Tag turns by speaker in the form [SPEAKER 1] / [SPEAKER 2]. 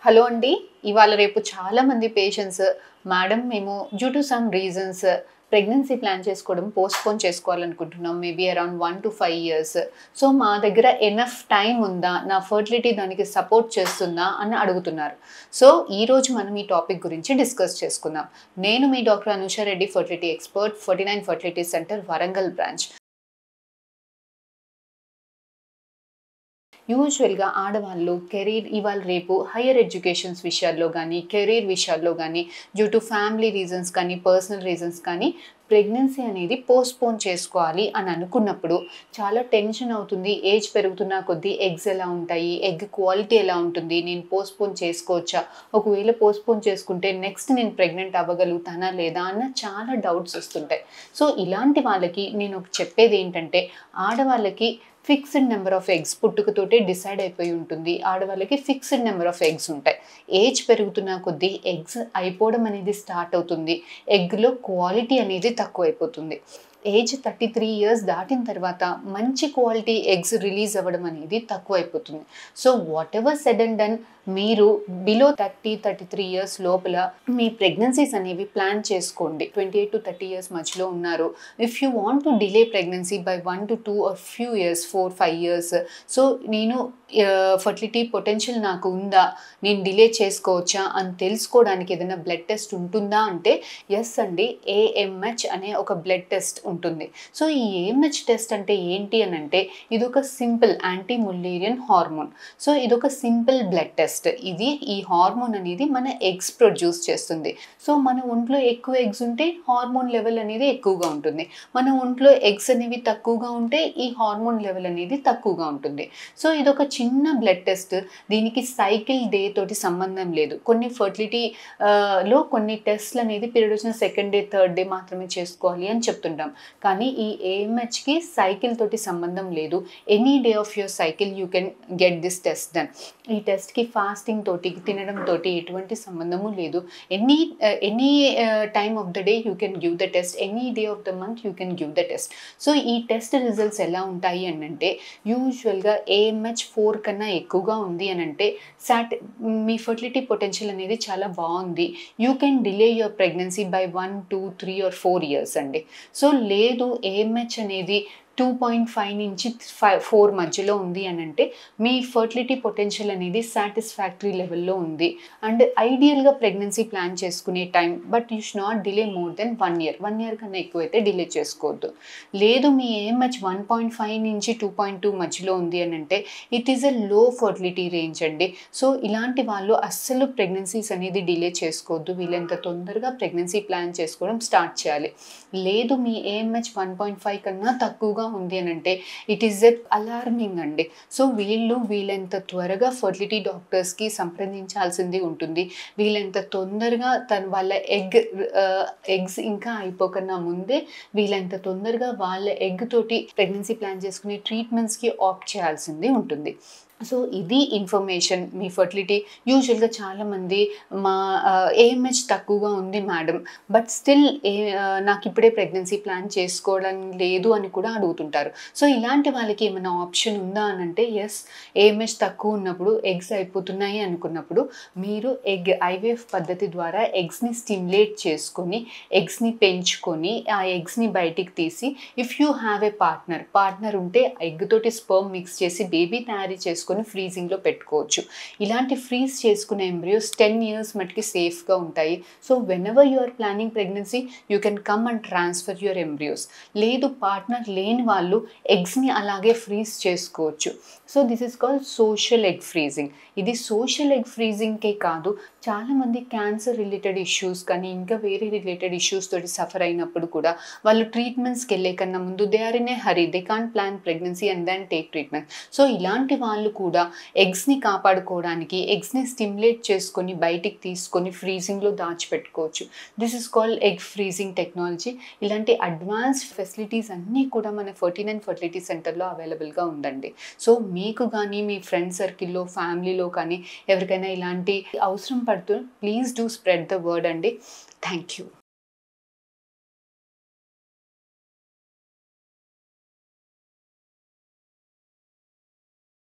[SPEAKER 1] Hello అండి. ఇవాళ రేపు చాలామంది పేషెంట్స్ మేడం మేము due to some reasons pregnancy plan చేసుకోవడం పోస్ట్‌పోన్ చేసుకోవాలనుకుంటున్నాం. Maybe around 1-5 years. సో, మా దగ్గర ఎనఫ్ టైమ్ ఉందా? నా ఫర్టిలిటీ దానికి సపోర్ట్ చేస్తుందా? అని అడుగుతున్నారు. సో, ఈరోజు మనం ఈ టాపిక్ గురించి డిస్కస్ చేసుకుందాం. నేను మీ doctor Anusha Reddy, fertility expert, 49 fertility centre, Warangal branch. యూజువల్‌గా ఆడవాళ్ళు కెరీర్ ఇవాళ రేపు హైయర్ ఎడ్యుకేషన్స్ విషయాల్లో గానీ, కెరీర్ విషయాల్లో గానీ, డ్యూ టు ఫ్యామిలీ రీజన్స్ కానీ, పర్సనల్ రీజన్స్ కానీ ప్రెగ్నెన్సీ అనేది పోస్ట్‌పోన్ చేసుకోవాలి అని అనుకున్నప్పుడు చాలా టెన్షన్ అవుతుంది. ఏజ్ పెరుగుతున్న కొద్దీ ఎగ్స్ ఎలా ఉంటాయి? ఎగ్ క్వాలిటీ ఎలా ఉంటుంది? నేను పోస్ట్‌పోన్ చేసుకోవచ్చా? ఒకవేళ పోస్ట్‌పోన్ చేసుకుంటే నెక్స్ట్ నేను ప్రెగ్నెంట్ అవ్వగలుగుతానా లేదా? అన్న చాలా డౌట్స్ వస్తుంటాయి. సో, ఇలాంటి వాళ్ళకి నేను చెప్పేదేంటంటే ఆడవాళ్ళకి ఫిక్స్డ్ నెంబర్ ఆఫ్ ఎగ్స్ పుట్టుకతోటే డిసైడ్ అయిపోయి ఉంటుంది. ఆడవాళ్ళకి ఫిక్స్డ్ నెంబర్ ఆఫ్ ఎగ్స్ ఉంటాయి. ఏజ్ పెరుగుతున్న కొద్దీ ఎగ్స్ అయిపోవడం అనేది స్టార్ట్ అవుతుంది. ఎగ్‌లో క్వాలిటీ అనేది తక్కువైపోతుంది. ఏజ్ 33 ఇయర్స్ దాటిన తర్వాత మంచి క్వాలిటీ ఎగ్స్ రిలీజ్ అవ్వడం అనేది తక్కువైపోతుంది. So, whatever said and done మీరు బిలో 33 ఇయర్స్ లోపల మీ ప్రెగ్నెన్సీస్ అనేవి ప్లాన్ చేసుకోండి. 28-30 ఇయర్స్ మధ్యలో ఉన్నారు. If you want to delay pregnancy by 1-2 or few years, 4-5 years. So, నేను ఫర్టిలిటీ పొటెన్షియల్ నాకు ఉందా? నేను డిలే చేసుకోవచ్చా అని తెలుసుకోవడానికి ఏదైనా బ్లడ్ టెస్ట్ ఉంటుందా అంటే ఎస్ అండి. ఏఎంహెచ్ అనే ఒక బ్లడ్ టెస్ట్ ఉంటుంది. సో, ఈ ఏఎంహెచ్ టెస్ట్ అంటే ఏంటి అని అంటే ఇదొక simple anti Müllerian hormone. So, ఇదొక సింపుల్ బ్లడ్ టెస్ట్. ఈ హార్మోన్ అనేది మన ఎగ్స్ ప్రొడ్యూస్ చేస్తుంది. సో, మన ఒంట్లో ఎక్కువ ఎగ్స్ ఉంటే హార్మోన్ లెవెల్ అనేది ఎక్కువగా ఉంటుంది. మన ఒంట్లో ఎగ్స్ అనేవి తక్కువగా ఉంటే ఈ హార్మోన్ లెవెల్ అనేది తక్కువగా ఉంటుంది. సో, ఇదొక చిన్న బ్లడ్ టెస్ట్. దీనికి సైకిల్ డే తోటి సంబంధం లేదు. కొన్ని ఫర్టిలిటీ లో కొన్ని టెస్ట్లు అనేది పీరియడ్ వచ్చిన సెకండ్ డే, థర్డ్ డే మాత్రమే చేసుకోవాలి అని చెప్తుంటాం. కానీ ఈ ఏఎంహెచ్‌కి సైకిల్ తోటి సంబంధం లేదు. Any day of your cycle you can get this test done. ఈ టెస్ట్‌కి ఫాస్టింగ్ తోటి, తినడం తోటి ఎటువంటి సంబంధము లేదు. Any time of the day you can give the test. Any day of the month you can give the test. So, ఈ test results ఎలా ఉంటాయి అని అంటే యూజువల్‌గా ఏఎంహెచ్ 4 కన్నా ఎక్కువగా ఉంది అని అంటే మీ ఫర్టిలిటీ పొటెన్షియల్ అనేది చాలా బాగుంది. You can delay your pregnancy by 1, 2, 3 or 4 years అండి. సో, లేదు ఏఎంహెచ్ అనేది 2.5 నుంచి 4 మధ్యలో ఉంది అని అంటే మీ ఫర్టిలిటీ పొటెన్షియల్ అనేది సాటిస్ఫాక్టరీ లెవెల్లో ఉంది. అండ్ ఐడియల్‌గా ప్రెగ్నెన్సీ ప్లాన్ చేసుకునే time but you should not delay more than 1 year. 1 year కన్నా ఎక్కువైతే డిలే చేసుకోవద్దు. లేదు మీ ఏఎంహెచ్ 1.5 నుంచి 2.2 మధ్యలో ఉంది అని అంటే ఇట్ ఈస్ ఎ లో ఫర్టిలిటీ రేంజ్ అండి. సో, ఇలాంటి వాళ్ళు అస్సలు ప్రెగ్నెన్సీస్ అనేది డిలే చేసుకోవద్దు. వీలైనంత తొందరగా ప్రెగ్నెన్సీ ప్లాన్ చేసుకోవడం స్టార్ట్ చేయాలి. లేదు మీ ఏఎంహెచ్ 1.5 కన్నా తక్కువగా ఉంది అని అంటే ఇట్ ఈస్ ఎ అలార్మింగ్ అండి. సో, వీళ్ళెంత త్వరగా ఫర్టిలిటీ డాక్టర్స్‌కి సంప్రదించాల్సింది ఉంటుంది. వీళ్ళెంత తొందరగా వాళ్ళ ఎగ్స్ ఇంకా అయిపోకన్నా ముందే వీళ్ళెంత తొందరగా వాళ్ళ ఎగ్ తోటి ప్రెగ్నెన్సీ ప్లాన్ చేసుకునే ట్రీట్మెంట్స్‌కి ఆప్ట్ చేయాల్సింది ఉంటుంది. సో, ఇది ఇన్ఫర్మేషన్ మీ ఫర్టిలిటీ యూజువల్‌గా చాలామంది మా ఏఎంహెచ్ తక్కువగా ఉంది మేడం బట్ స్టిల్ నాకు ఇప్పుడే ప్రెగ్నెన్సీ ప్లాన్ చేసుకోవడం లేదు అని కూడా అడుగుతుంటారు. సో, ఇలాంటి వాళ్ళకి ఏమైనా ఆప్షన్ ఉందా అని అంటే ఎస్. ఏఎంహెచ్ తక్కువ ఉన్నప్పుడు ఎగ్స్ అయిపోతున్నాయి అనుకున్నప్పుడు మీరు ఐవీఎఫ్ పద్ధతి ద్వారా ఎగ్స్‌ని స్టిమ్యులేట్ చేసుకొని ఎగ్స్‌ని పెంచుకొని ఆ ఎగ్స్‌ని బయటికి తీసి if you have a partner ఉంటే ఎగ్ తోటి స్పెర్మ్ మిక్స్ చేసి బేబీ తయారీ చేసుకొని ఫ్రీజింగ్‌లో పెట్టుకోవచ్చు. ఇలాంటి ఫ్రీజ్ చేసుకునే ఎంబ్రియోస్ 10 ఇయర్స్ మట్టుకి సేఫ్‌గా ఉంటాయి. So, whenever you are planning pregnancy you can come and transfer your embryos. లేదు పార్ట్నర్ లేని వాళ్ళు ఎగ్స్‌ని అలాగే ఫ్రీజ్ చేసుకోవచ్చు. So, this is called social egg freezing. ఇది సోషల్ ఎగ్ ఫ్రీజింగ్‌కే కాదు చాలామంది క్యాన్సర్ రిలేటెడ్ ఇష్యూస్ కానీ ఇంకా వేరే రిలేటెడ్ ఇష్యూస్ తోటి సఫర్ అయినప్పుడు కూడా వాళ్ళు ట్రీట్మెంట్స్‌కి వెళ్ళే కన్నా ముందు they are in a hurry. They can't plan pregnancy and then take treatment. So, ఇలాంటి వాళ్ళు కూడా ఎగ్స్‌ని కాపాడుకోవడానికి ఎగ్స్‌ని స్టిమ్యులేట్ చేసుకొని బయటికి తీసుకొని ఫ్రీజింగ్‌లో దాచిపెట్టుకోవచ్చు. This is called egg freezing technology. ఇలాంటి అడ్వాన్స్డ్ ఫెసిలిటీస్ అన్నీ కూడా మన 49 ఫర్టిలిటీ సెంటర్‌లో అవైలబుల్‌గా ఉందండి. సో, మీకు కానీ మీ ఫ్రెండ్ సర్కిల్‌లో, ఫ్యామిలీలో కానీ ఎవరికైనా ఇలాంటి అవసరం పడుతూ please do spread the word అండి. Thank you.